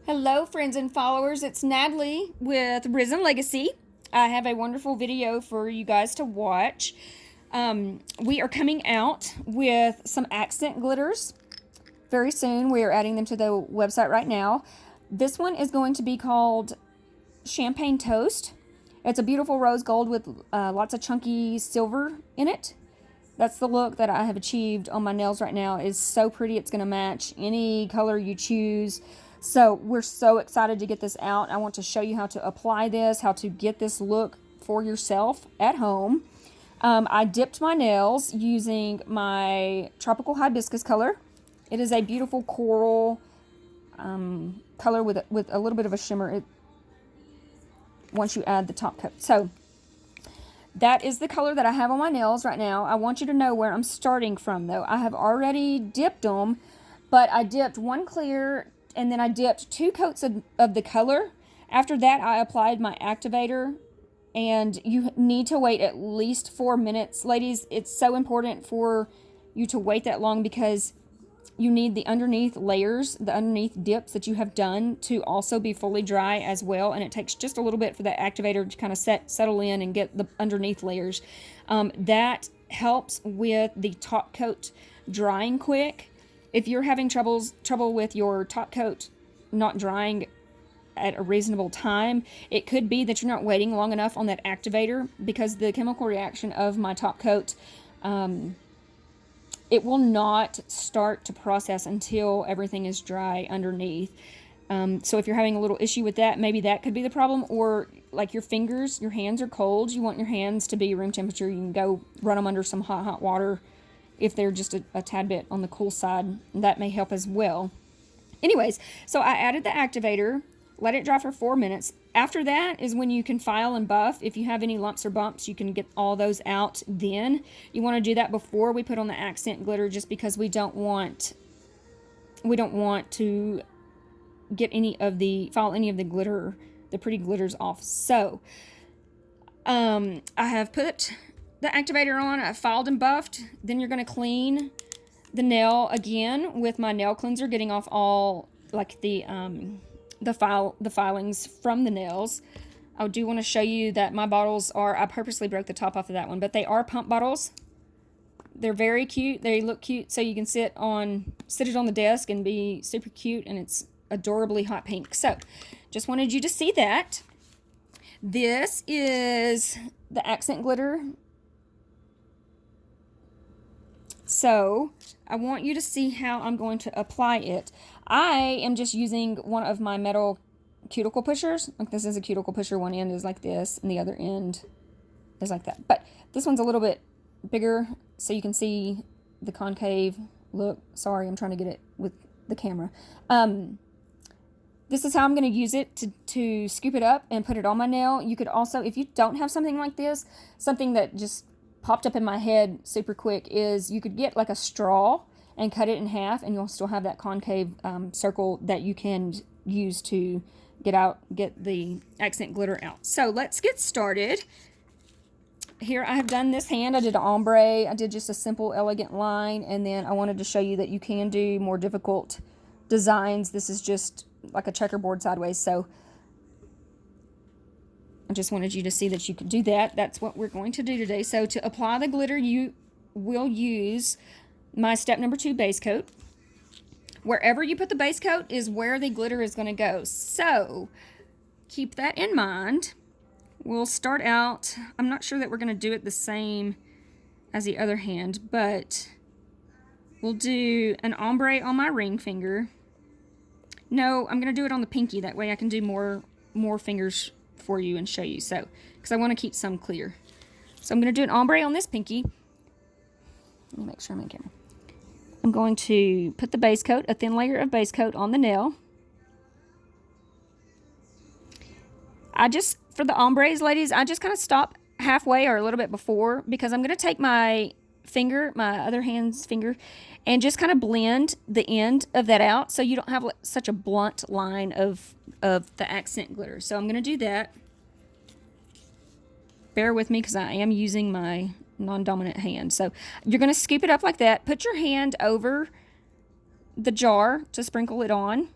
Hello, friends and followers. It's Natalie with Risen Legacy. I have a wonderful video for you guys to watch. We are coming out with some accent glitters very soon. We are adding them to the website right now. This one is going to be called Champagne Toast. It's a beautiful rose gold with lots of chunky silver in it. That's the look that I have achieved on my nails right now. It's so pretty. It's going to match any color you choose. So we're so excited to get this out. I want to show you how to apply this, how to get this look for yourself at home. I dipped my nails using my Tropical Hibiscus color. It is a beautiful coral color with a little bit of a shimmer once you add the top coat. So that is the color that I have on my nails right now. I want you to know where I'm starting from, though. I have already dipped them, but I dipped one clear, and then I dipped 2 coats of the color. After that, I applied my activator, and you need to wait at least 4 minutes. Ladies, it's so important for you to wait that long because you need the underneath layers, the underneath dips that you have done to also be fully dry as well. And it takes just a little bit for that activator to kind of settle in and get the underneath layers. That helps with the top coat drying quick. If you're having trouble with your top coat not drying at a reasonable time, it could be that you're not waiting long enough on that activator, because the chemical reaction of my top coat, it will not start to process until everything is dry underneath. So if you're having a little issue with that, maybe that could be the problem. Or like your fingers, your hands are cold. You want your hands to be room temperature. You can go run them under some hot water if they're just a tad bit on the cool side. That may help as well. Anyways, so I added the activator, let it dry for 4 minutes. After that is when you can file and buff. If you have any lumps or bumps, you can get all those out then. You want to do that before we put on the accent glitter, just because we don't want to get any of the glitter, the pretty glitters off. So I have put the activator on, I filed and buffed. Then you're going to clean the nail again with my nail cleanser, getting off all like the filings from the nails. I do want to show you that my bottles are, I purposely broke the top off of that one, but they are pump bottles. They're very cute. They look cute, so you can sit it on the desk and be super cute, and it's adorably hot pink. So just wanted you to see that. This is the accent glitter. So I want you to see how I'm going to apply it. I am just using one of my metal cuticle pushers. Like, this is a cuticle pusher. One end is like this, and the other end is like that. But this one's a little bit bigger, so you can see the concave look. Sorry, I'm trying to get it with the camera. This is how I'm going to use it to scoop it up and put it on my nail. You could also, if you don't have something like this, something that just popped up in my head super quick is you could get like a straw and cut it in half, and you'll still have that concave circle that you can use to get the accent glitter out. So let's get started. Here I have done this hand. I did an ombre. I did just a simple elegant line, and then I wanted to show you that you can do more difficult designs. This is just like a checkerboard sideways, so I just wanted you to see that you could do that. That's what we're going to do today. So to apply the glitter, you will use my step number 2 base coat. Wherever you put the base coat is where the glitter is going to go. So keep that in mind. We'll start out, I'm not sure that we're going to do it the same as the other hand, but we'll do an ombre on my ring finger. No, I'm going to do it on the pinky. That way I can do more fingers for you and show you. So, because I want to keep some clear. So I'm going to do an ombre on this pinky. Let me make sure I'm in camera. I'm going to put the base coat, a thin layer of base coat on the nail. For the ombres, ladies, I just kind of stop halfway or a little bit before, because I'm going to take my finger, my other hand's finger, and just kind of blend the end of that out so you don't have such a blunt line of the accent glitter. So I'm going to do that. Bear with me because I am using my non-dominant hand. So you're going to scoop it up like that. Put your hand over the jar to sprinkle it on.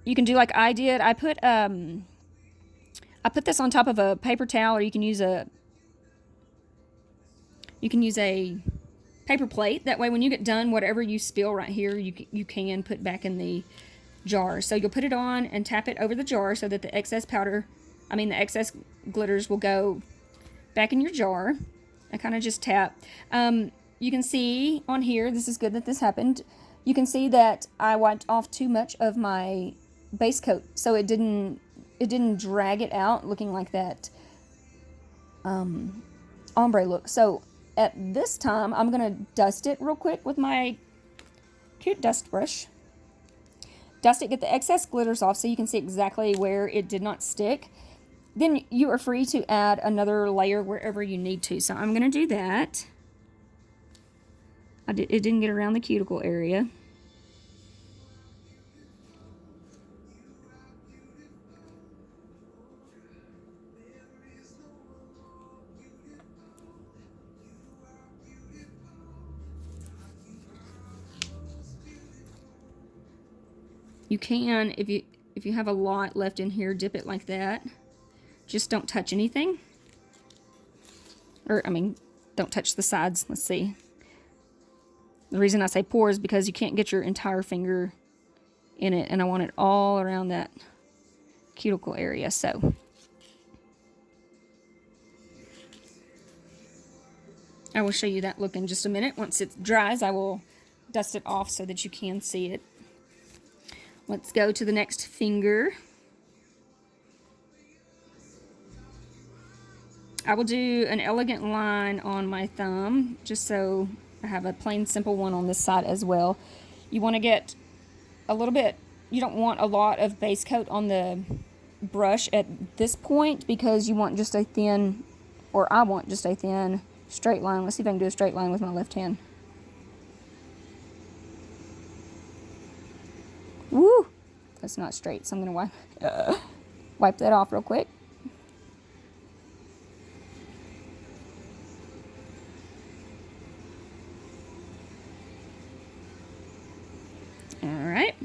you can do like I did. I put this on top of a paper towel, or you can use a paper plate. That way when you get done, whatever you spill right here, you can put back in the jar. So you'll put it on and tap it over the jar so that the excess the excess glitters will go back in your jar. I kind of just tap. You can see on here, this is good that this happened. You can see that I wiped off too much of my base coat, so it didn't drag it out looking like that ombre look. So at this time, I'm gonna dust it real quick with my cute dust brush. Dust it, get the excess glitters off so you can see exactly where it did not stick. Then you are free to add another layer wherever you need to. So I'm gonna do that. It didn't get around the cuticle area. You can, if you have a lot left in here, dip it like that. Just don't touch anything. Or, I mean, don't touch the sides. Let's see. The reason I say pour is because you can't get your entire finger in it, and I want it all around that cuticle area. So I will show you that look in just a minute. Once it dries, I will dust it off so that you can see it. Let's go to the next finger. I will do an elegant line on my thumb, just so I have a plain simple one on this side as well. You want to get a little bit, you don't want a lot of base coat on the brush at this point, because you want just a thin, or I want just a thin straight line. Let's see if I can do a straight line with my left hand. Woo! That's not straight, so I'm going to wipe that off real quick. Alright.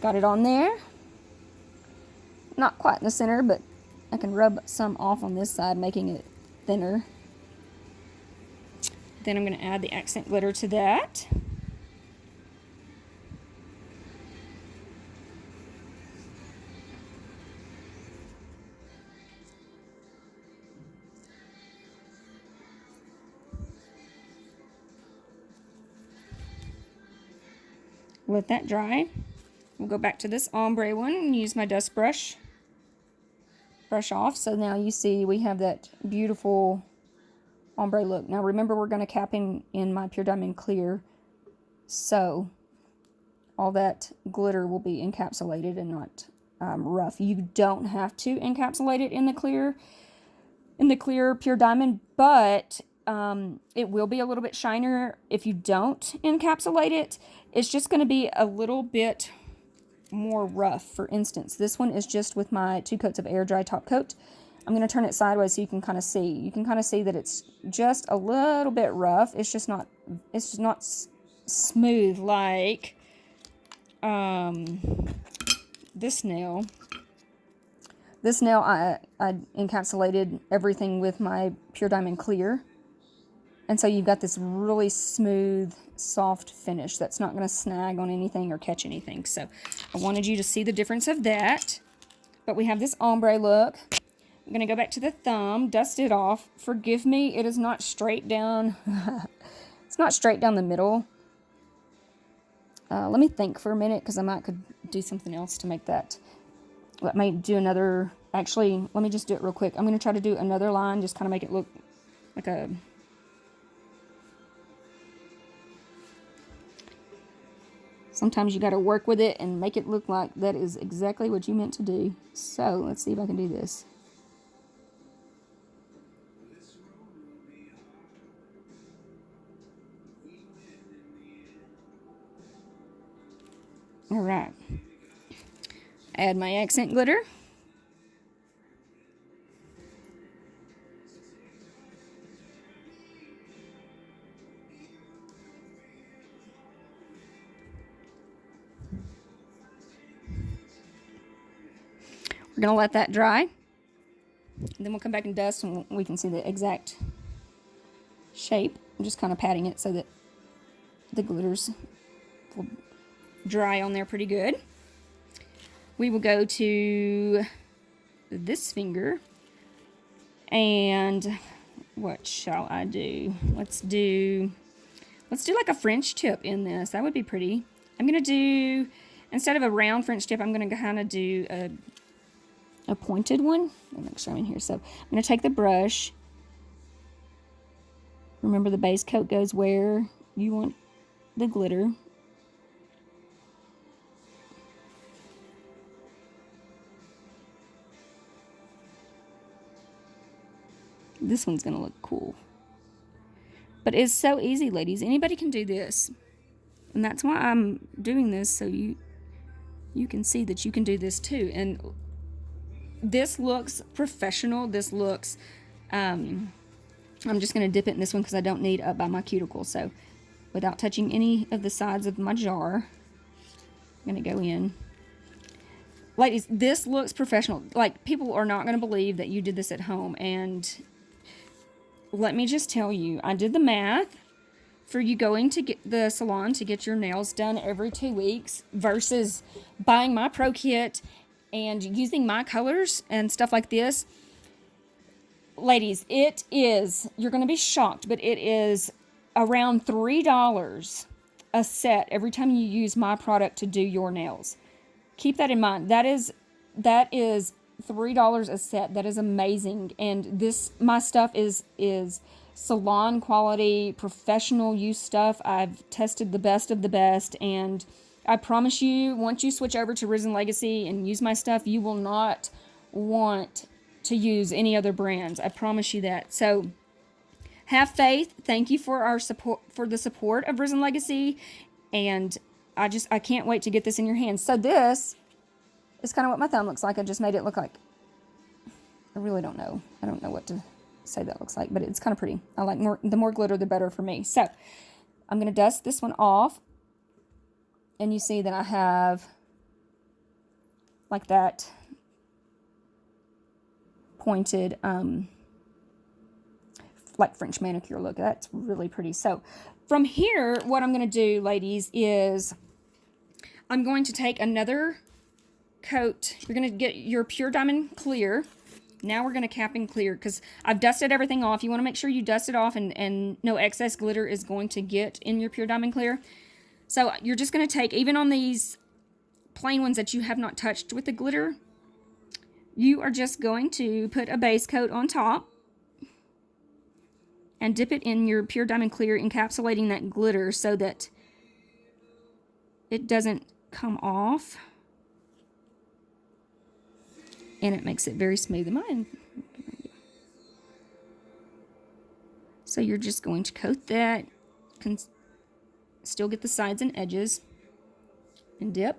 Got it on there. Not quite in the center, but I can rub some off on this side, making it thinner. Then I'm going to add the accent glitter to that. Let that dry. We'll go back to this ombre one and use my dust brush. Brush off. So now you see we have that beautiful ombre look. Now remember, we're going to cap in my Pure Diamond Clear, so all that glitter will be encapsulated and not rough. You don't have to encapsulate it in the clear Pure Diamond, but it will be a little bit shinier if you don't encapsulate it. It's just going to be a little bit more rough. For instance, this one is just with my 2 coats of air dry top coat. I'm going to turn it sideways so you can kind of see. You can kind of see that it's just a little bit rough. It's just not smooth like this nail. This nail, I encapsulated everything with my Pure Diamond Clear. And so you've got this really smooth, soft finish that's not going to snag on anything or catch anything. So I wanted you to see the difference of that. But we have this ombre look. I'm going to go back to the thumb, dust it off. Forgive me, it is not straight down. It's not straight down the middle. Let me think for a minute, because I might could do something else to make that. Let me do another. Actually, let me just do it real quick. I'm going to try to do another line, just kind of make it look like a. Sometimes you got to work with it and make it look like that is exactly what you meant to do. So let's see if I can do this. All right. Add my accent glitter. We're going to let that dry. And then we'll come back and dust and we can see the exact shape. I'm just kind of patting it so that the glitters will dry on there pretty good. We will go to this finger, and what shall I do? Let's do like a French tip in this. That would be pretty. I'm gonna do, instead of a round French tip, I'm gonna kind of do a pointed one. Let me make sure I'm in here. So I'm gonna take the brush. Remember, the base coat goes where you want the glitter. This one's gonna look cool. But it's so easy, ladies. Anybody can do this. And that's why I'm doing this, so you can see that you can do this too. And this looks professional. This looks, I'm just gonna dip it in this one because I don't need up by my cuticle. So without touching any of the sides of my jar, I'm gonna go in. Ladies, this looks professional. Like, people are not gonna believe that you did this at home. And let me just tell you, I did the math for you going to get the salon to get your nails done every 2 weeks versus buying my pro kit and using my colors and stuff like this. Ladies, it is, you're going to be shocked, but it is around $3 a set every time you use my product to do your nails. Keep that in mind. That is $3 a set. That is amazing. And my stuff is salon quality, professional use stuff. I've tested the best of the best, and I promise you, once you switch over to Risen Legacy and use my stuff, you will not want to use any other brands. I promise you that. So have faith. Thank you for the support of Risen Legacy, and I can't wait to get this in your hands. So this is kind of what my thumb looks like. I just made it look like, I really don't know. I don't know what to say that looks like, but it's kind of pretty. I like the more glitter, the better for me. So I'm going to dust this one off. And you see that I have like that pointed, like French manicure look. That's really pretty. So from here, what I'm going to do, ladies, is I'm going to take another coat. You're going to get your Pure Diamond Clear. Now we're going to cap and clear because I've dusted everything off. You want to make sure you dust it off and no excess glitter is going to get in your Pure Diamond Clear. So you're just going to take, even on these plain ones that you have not touched with the glitter, you are just going to put a base coat on top and dip it in your Pure Diamond Clear, encapsulating that glitter so that it doesn't come off. And it makes it very smooth in mine. So you're just going to coat that. Can still get the sides and edges. And dip.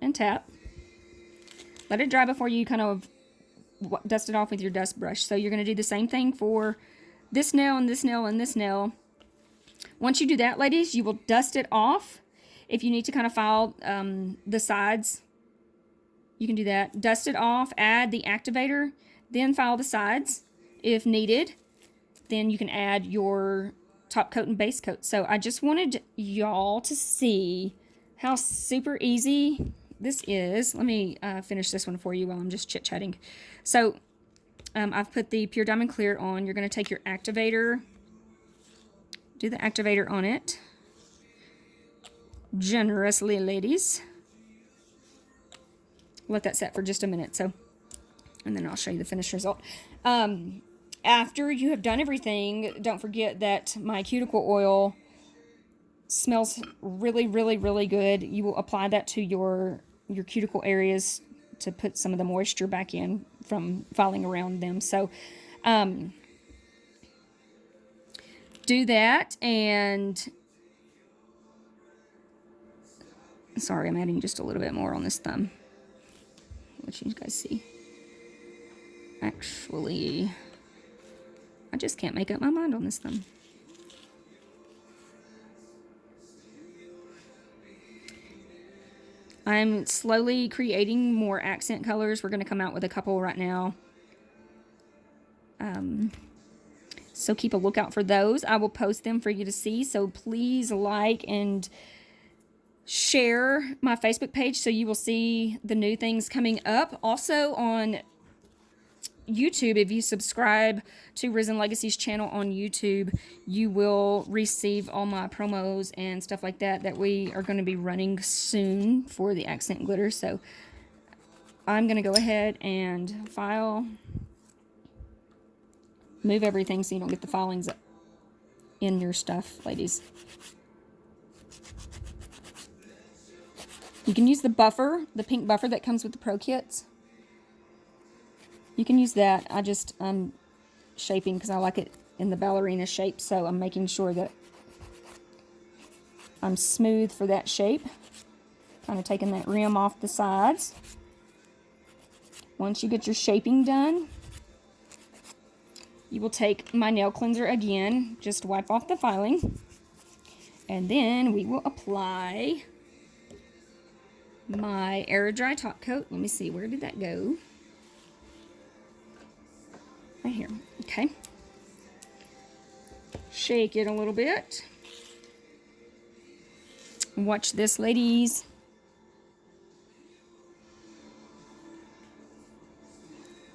And tap. Let it dry before you kind of dust it off with your dust brush. So you're going to do the same thing for this nail and this nail and this nail. Once you do that, ladies, you will dust it off. If you need to kind of file the sides, you can do that. Dust it off, add the activator, then file the sides if needed. Then you can add your top coat and base coat. So I just wanted y'all to see how super easy this is. Let me finish this one for you while I'm just chit-chatting. So I've put the Pure Diamond Clear on. You're going to take your activator, do the activator on it generously, ladies. Let that set for just a minute, and then I'll show you the finished result. After you have done everything, don't forget that my cuticle oil smells really, really, really good. You will apply that to your cuticle areas to put some of the moisture back in from filing around them. So do that, and sorry, I'm adding just a little bit more on this thumb. Let you guys see. Actually, I just can't make up my mind on this thumb. I'm slowly creating more accent colors. We're going to come out with a couple right now. So keep a lookout for those. I will post them for you to see. So please like and share my Facebook page so you will see the new things coming up. Also on YouTube, if you subscribe to Risen Legacy's channel on YouTube, you will receive all my promos and stuff like that we are going to be running soon for the accent glitter. So I'm going to go ahead and file, move everything so you don't get the filings in your stuff, ladies. You can use the buffer, the pink buffer that comes with the Pro Kits. You can use that. I just shaping because I like it in the ballerina shape, so I'm making sure that I'm smooth for that shape. Kind of taking that rim off the sides. Once you get your shaping done, you will take my nail cleanser again, just wipe off the filing, and then we will apply my Aerodry top coat. Let me see, where did that go? Right here. Okay. Shake it a little bit. Watch this, ladies.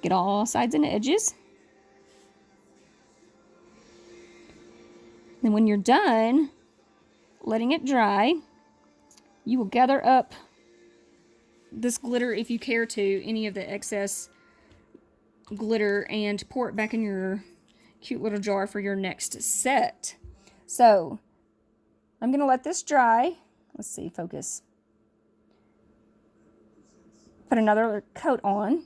Get all sides and edges. Then when you're done letting it dry, you will gather up this glitter, if you care to, any of the excess glitter, and pour it back in your cute little jar for your next set. So I'm going to let this dry. Let's see, focus. Put another coat on,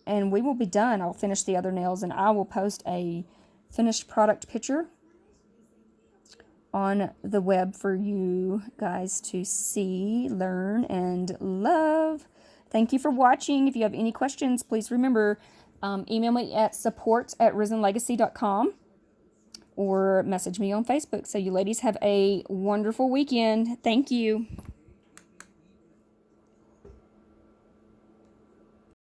and we will be done. I'll finish the other nails, and I will post a finished product picture on the web for you guys to see, learn, and love. Thank you for watching. If you have any questions, please remember, email me at support@risenlegacy.com or message me on Facebook. So you ladies have a wonderful weekend. Thank you.